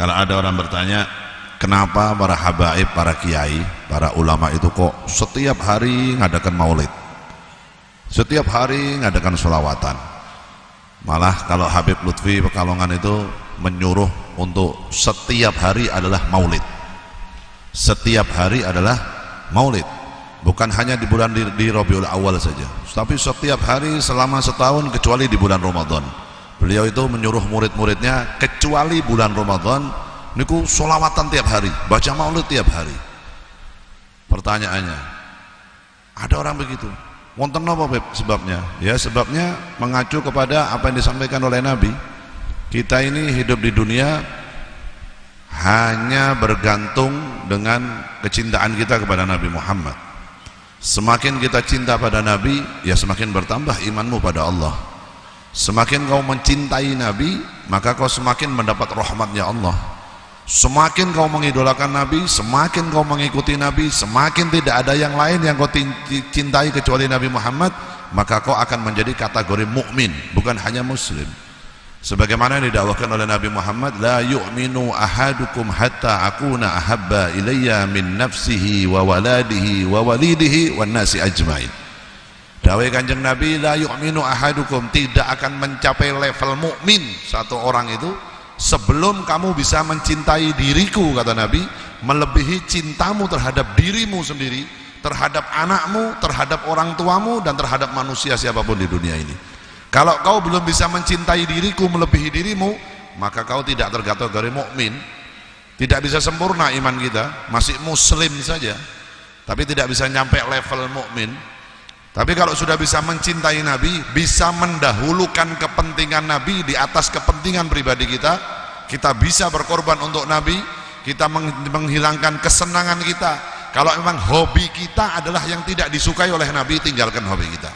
Kalau ada orang bertanya, kenapa para habaib, para kiai, para ulama itu kok setiap hari ngadakan maulid, setiap hari ngadakan sholawatan? Malah kalau Habib Lutfi Pekalongan itu menyuruh untuk setiap hari adalah maulid. Setiap hari adalah maulid. Bukan hanya di bulan di Rabiul Awal saja, tapi setiap hari selama setahun kecuali di bulan Ramadan. Beliau itu menyuruh murid-muridnya kecuali bulan Ramadan niku sholawatan tiap hari, baca maulid tiap hari. Pertanyaannya, ada orang begitu, wonten napa sebabnya? Ya sebabnya mengacu kepada apa yang disampaikan oleh Nabi. Kita ini hidup di dunia hanya bergantung dengan kecintaan kita kepada Nabi Muhammad. Semakin kita cinta pada Nabi, ya semakin bertambah imanmu pada Allah. Semakin kau mencintai Nabi, maka kau semakin mendapat rahmatnya Allah. Semakin kau mengidolakan Nabi, semakin kau mengikuti Nabi, semakin tidak ada yang lain yang kau cintai kecuali Nabi Muhammad, maka kau akan menjadi kategori mukmin, bukan hanya muslim. Sebagaimana yang didakwahkan oleh Nabi Muhammad, la yu'minu ahadukum hatta akuna ahabba ilayya min nafsihi wa waladihi wa walidihi wan nasi ajmain. Dawai Kanjeng Nabi, la yu'minu ahadukum, tidak akan mencapai level mukmin satu orang itu sebelum kamu bisa mencintai diriku, kata Nabi, melebihi cintamu terhadap dirimu sendiri, terhadap anakmu, terhadap orang tuamu, dan terhadap manusia siapapun di dunia ini. Kalau kau belum bisa mencintai diriku melebihi dirimu, maka kau tidak terkategori mukmin. Tidak bisa sempurna iman kita, masih muslim saja, tapi tidak bisa nyampe level mukmin. Tapi kalau sudah bisa mencintai Nabi, bisa mendahulukan kepentingan Nabi di atas kepentingan pribadi kita, kita bisa berkorban untuk Nabi, kita menghilangkan kesenangan kita. Kalau memang hobi kita adalah yang tidak disukai oleh Nabi, tinggalkan hobi kita.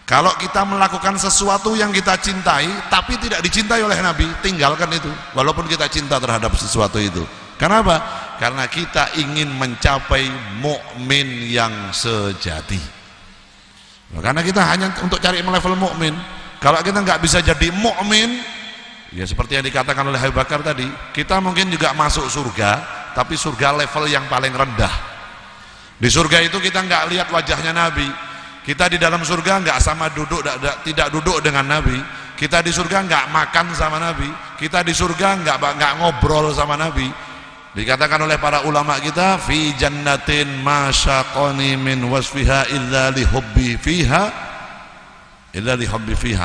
Kalau kita melakukan sesuatu yang kita cintai tapi tidak dicintai oleh Nabi, tinggalkan itu, walaupun kita cinta terhadap sesuatu itu. Kenapa? Karena kita ingin mencapai mukmin yang sejati. Karena kita hanya untuk cari level mukmin. Kalau kita nggak bisa jadi mukmin, ya seperti yang dikatakan oleh Abu Bakar tadi, kita mungkin juga masuk surga, tapi surga level yang paling rendah. Di surga itu kita nggak lihat wajahnya Nabi. Kita di dalam surga nggak sama duduk, tidak duduk dengan Nabi. Kita di surga nggak makan sama Nabi. Kita di surga nggak ngobrol sama Nabi. Dikatakan oleh para ulama kita, fi jannatin ma syaqani min wasfiha illa li hubbi fiha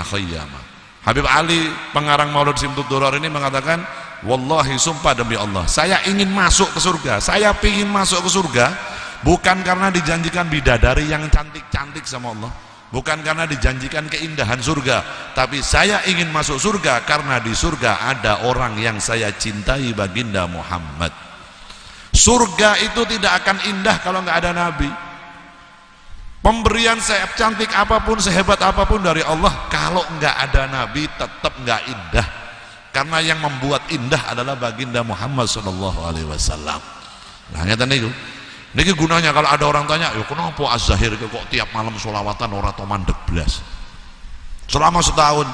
khayyama. Habib Ali, pengarang Maulid Simtud Durar ini mengatakan, wallahi sumpah demi Allah, saya ingin masuk ke surga. Saya ingin masuk ke surga bukan karena dijanjikan bidadari yang cantik-cantik sama Allah, bukan karena dijanjikan keindahan surga, tapi saya ingin masuk surga karena di surga ada orang yang saya cintai, baginda Muhammad. Surga itu tidak akan indah kalau nggak ada Nabi. Pemberian secantik apapun, sehebat apapun dari Allah, kalau nggak ada Nabi tetap nggak indah. Karena yang membuat indah adalah baginda Muhammad SAW. Nah, ngeten niku. Niki gunanya kalau ada orang tanya, ya kenapa Az-Zahir kok tiap malam sholawatan ora to mandek blas? Selama setahun,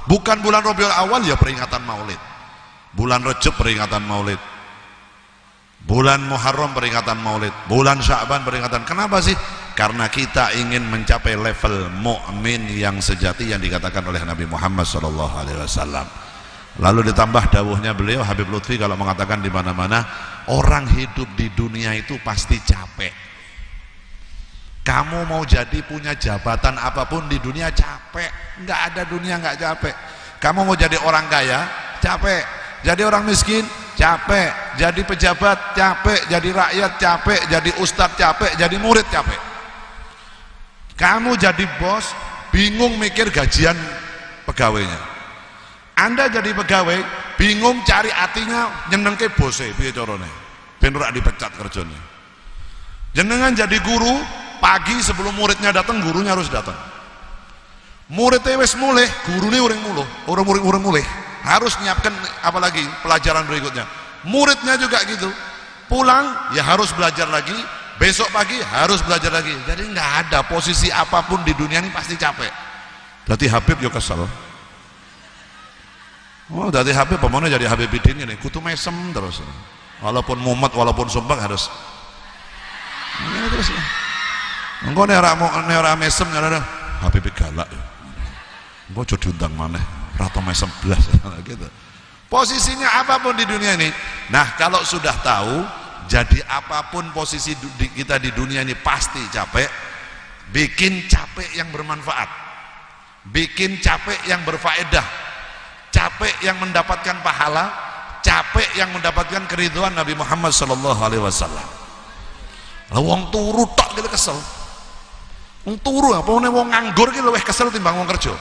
bukan bulan Rabiul Awal ya peringatan Maulid, bulan Rajab peringatan Maulid, bulan Muharram peringatan Maulid, bulan Sya'ban peringatan. Kenapa sih? Karena kita ingin mencapai level mukmin yang sejati yang dikatakan oleh Nabi Muhammad SAW. Lalu ditambah dawuhnya beliau Habib Lutfi kalau mengatakan di mana-mana, orang hidup di dunia itu pasti capek. Kamu mau jadi punya jabatan apapun di dunia capek, nggak ada dunia nggak capek. Kamu mau jadi orang kaya capek, jadi orang miskin capek, jadi pejabat capek, jadi rakyat capek, jadi ustadz capek, jadi murid capek. Kamu jadi bos bingung mikir gajian pegawainya. Anda jadi pegawai bingung cari artinya nyenengke bose piye carane ben ora dipecat kerjanya. Jenengan jadi guru, pagi sebelum muridnya datang gurunya harus datang. Muridnya wis mulih, gurune urung mulih, harus nyiapkan apalagi pelajaran berikutnya. Muridnya juga gitu, pulang ya harus belajar lagi, besok pagi harus belajar lagi. Jadi nggak ada posisi apapun di dunia ini pasti capek. Berarti Habib yo kesel. Oh, dari Habib pemone jadi Habibidin ini kutu mesem terus. Walaupun mumet, walaupun sumpah harus. Ini terus. Engko nek ora mesem ada Habib galak. Engko aja diundang maneh, ora tau mesem blas gitu. Posisinya apapun di dunia ini. Nah, kalau sudah tahu, jadi apapun posisi kita di dunia ini pasti capek. Bikin capek yang bermanfaat. Bikin capek yang berfaedah. Capek yang mendapatkan pahala, capek yang mendapatkan keridhaan Nabi Muhammad sallallahu alaihi wasallam. Lah wong turu tok gitu kesel. Wong turu apa wong nganggur ki luwih kesel timbang wong kerja.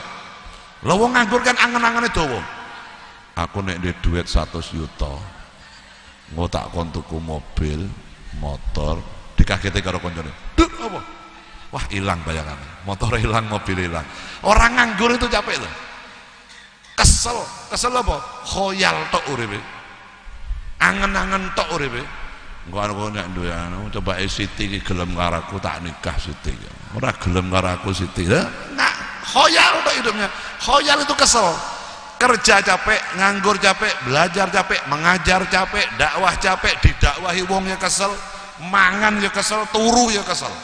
Lah wong nganggur kan angen-angene dawa. Aku nek duwe duit 100 juta, engko tak kon tuku mobil, motor, dikageti karo koncone. Duk apa? Wah, hilang bayangannya. Motor hilang, mobil hilang. Orang nganggur itu capek loh. Kesel apa? Khoyal tok uripe. Angen-angen tok uripe. Engko aku nek duwe anu coba Siti iki gelem karo aku tak nikah Siti. Ora gelem karo aku Siti. Nah, khoyal tok hidupnya. Khoyal itu kesel. Kerja capek, nganggur capek, belajar capek, mengajar capek, dakwah capek, didakwahi wong ya kesel, mangan ya kesel, turu ya kesel.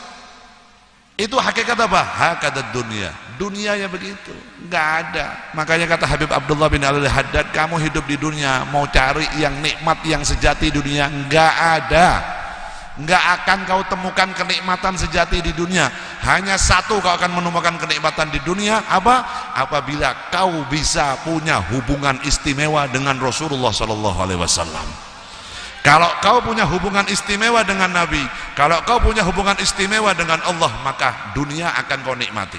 Itu hakikat apa? Hakikat dunia. Dunia ya begitu, nggak ada. Makanya kata Habib Abdullah bin Al-Haddad, kamu hidup di dunia mau cari yang nikmat yang sejati di dunia, nggak ada. Nggak akan kau temukan kenikmatan sejati di dunia. Hanya satu kau akan menemukan kenikmatan di dunia, apa? Apabila kau bisa punya hubungan istimewa dengan Rasulullah Sallallahu Alaihi Wasallam. Kalau kau punya hubungan istimewa dengan Nabi, kalau kau punya hubungan istimewa dengan Allah, maka dunia akan kau nikmati.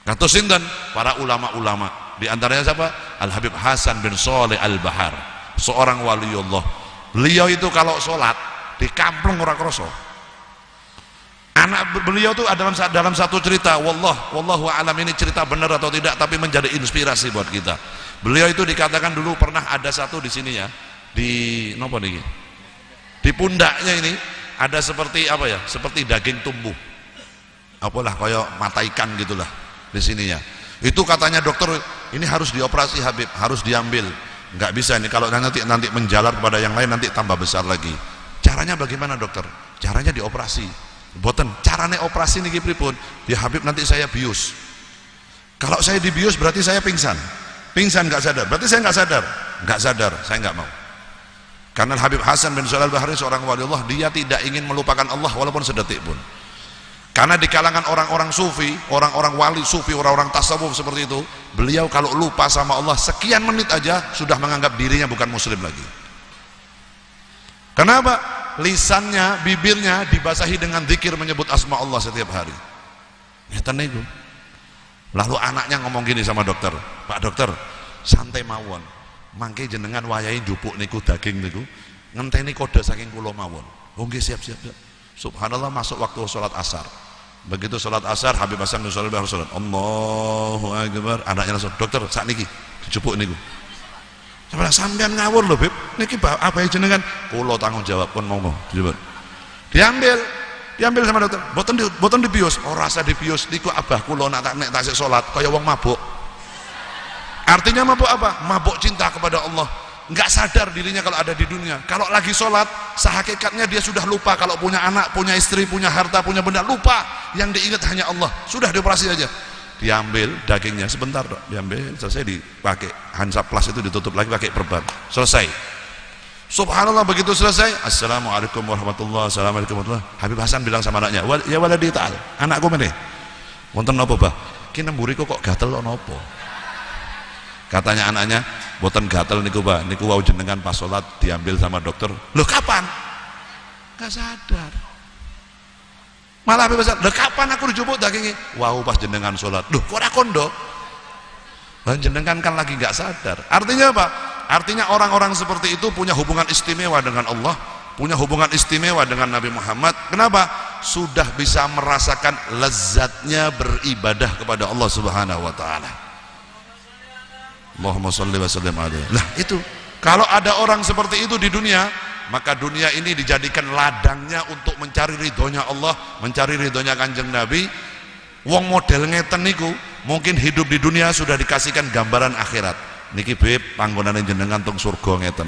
Kata sinten para ulama-ulama, di antaranya siapa? Al Habib Hasan bin Shalih Al Bahar, seorang waliullah. Beliau itu kalau sholat di kampung ora kroso. Anak beliau itu dalam satu cerita, wallahu alam ini cerita benar atau tidak, tapi menjadi inspirasi buat kita. Beliau itu dikatakan dulu pernah ada satu di sini ya. Di nopo niki, di pundaknya ini ada seperti apa ya, seperti daging tumbuh, apalah kayak mata ikan gitulah di sininya. Itu katanya dokter, ini harus dioperasi Habib, harus diambil, nggak bisa ini kalau nanti menjalar kepada yang lain nanti tambah besar lagi. Caranya bagaimana dokter? Caranya dioperasi. Boten, caranya operasi niki pripun? Ya Habib, nanti saya bius. Kalau saya dibius berarti saya pingsan nggak sadar, berarti saya nggak sadar, saya nggak mau. Karena Habib Hasan bin Shalih Al Bahari seorang waliullah, dia tidak ingin melupakan Allah walaupun sedetik pun. Karena di kalangan orang-orang sufi, orang-orang wali sufi, orang-orang tasawuf seperti itu, beliau kalau lupa sama Allah sekian menit aja sudah menganggap dirinya bukan muslim lagi. Kenapa? Lisannya, bibirnya dibasahi dengan zikir menyebut asma Allah setiap hari. Ngeten niku. Lalu anaknya ngomong gini sama dokter, Pak dokter, santai mawon. Mangke jenengan wayahe njupuk niku daging niku ngenteni kode saking kula mawon. Oh nggih, siap. Subhanallah, masuk waktu sholat asar. Begitu sholat asar, Habib Hasan bin Shalih Al Bahari sholat, Allahu Akbar. Anaknya langsung, dokter sakniki dijupuk niku. Sampeyan ngawur lho Bib, niki apa jenengan? Kula tanggung jawab pun monggo. Diambil sama dokter. Boten dibius. Ora usah dibius, niku abah kula nek tasik salat kaya wong mabuk. Artinya mabuk apa? Mabuk cinta kepada Allah. Nggak sadar dirinya kalau ada di dunia. Kalau lagi sholat, sehakikatnya dia sudah lupa kalau punya anak, punya istri, punya harta, punya benda, lupa. Yang diingat hanya Allah. Sudah dioperasi aja. Diambil dagingnya sebentar, dok. Diambil, selesai dipakai Hansaplast itu ditutup lagi pakai perban. Selesai. Subhanallah, begitu selesai. Assalamualaikum warahmatullahi wabarakatuh. Habib Hasan bilang sama anaknya, ya waladi ta'al, anakku meneh. Wonten napa, Bah? Ki nemburi kok gatel napa? Katanya anaknya, boten gatel niku Pak, niku wau jenengan pas sholat diambil sama dokter. Loh kapan? Gak sadar. Malah Habib Hasan, loh kapan aku dijupuk dagingnya? Wau pas jenengan sholat. Loh kok ora kondo? Jenengan kan lagi gak sadar. Artinya apa? Artinya orang-orang seperti itu punya hubungan istimewa dengan Allah, punya hubungan istimewa dengan Nabi Muhammad. Kenapa? Sudah bisa merasakan lezatnya beribadah kepada Allah Subhanahu wa taala. Allahumma sholli wa sallim alaihi. Nah itu, kalau ada orang seperti itu di dunia, maka dunia ini dijadikan ladangnya untuk mencari ridhonya Allah, mencari ridhonya Kanjeng Nabi. Wong model ngeten niku mungkin hidup di dunia sudah dikasihkan gambaran akhirat. niki beb panggonane jenengan teng surga ngeten